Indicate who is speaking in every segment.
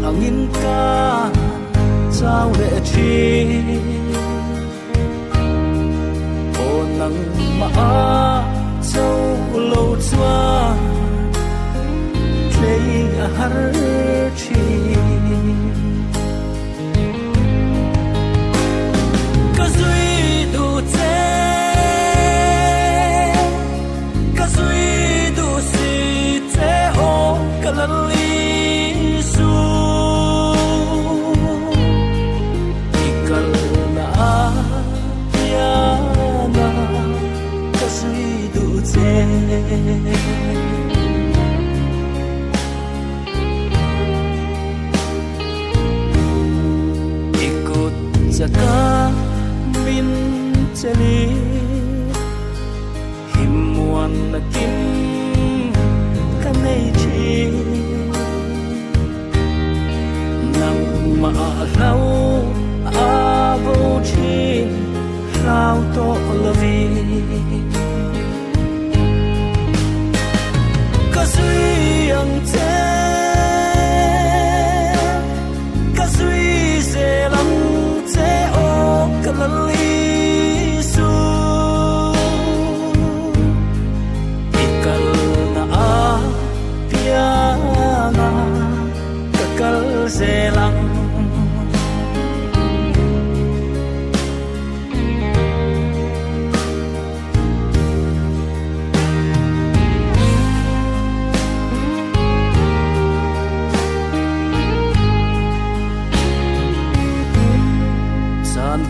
Speaker 1: angin ca trao lệ chi ô nắng mã châu lâu choa lấy har chi ca duy đủ thế ca duy đủ si thế ô ca lần li su ikal na ya na ca duy đủ thế Jaka min chali himuan na kim kanay chi nang maalaw abo chi lao to lavi kasui ang te kasui se lang kalali su ikal na pianga kakal selang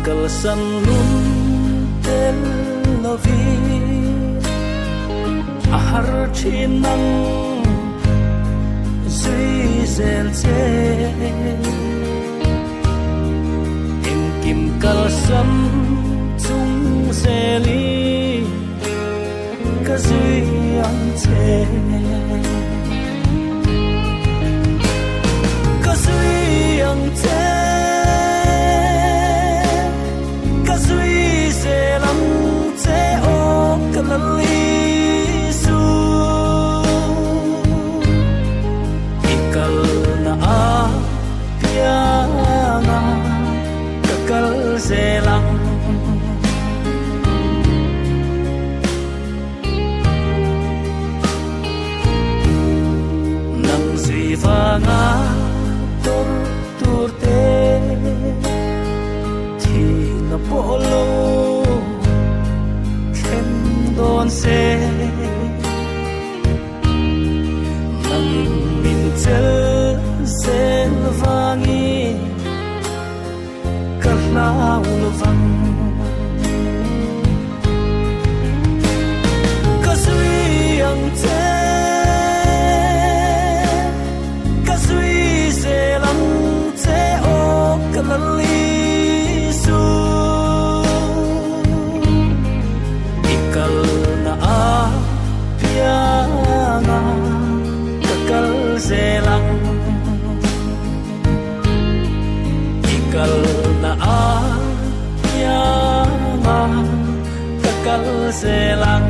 Speaker 1: kalsan nun tel lovi ahar chinang zui zel che in kim kalsan chung seli ka zui ang che ka zui ang che Kasui selang te o kalali su ikal na pianga kakal selang nang zivanga tur turte polo khen don se nang min chel sel vangi karnau lovang kasui ang te kasui selang te o kalali su pianga kakal selang ikal na pianga kakal selang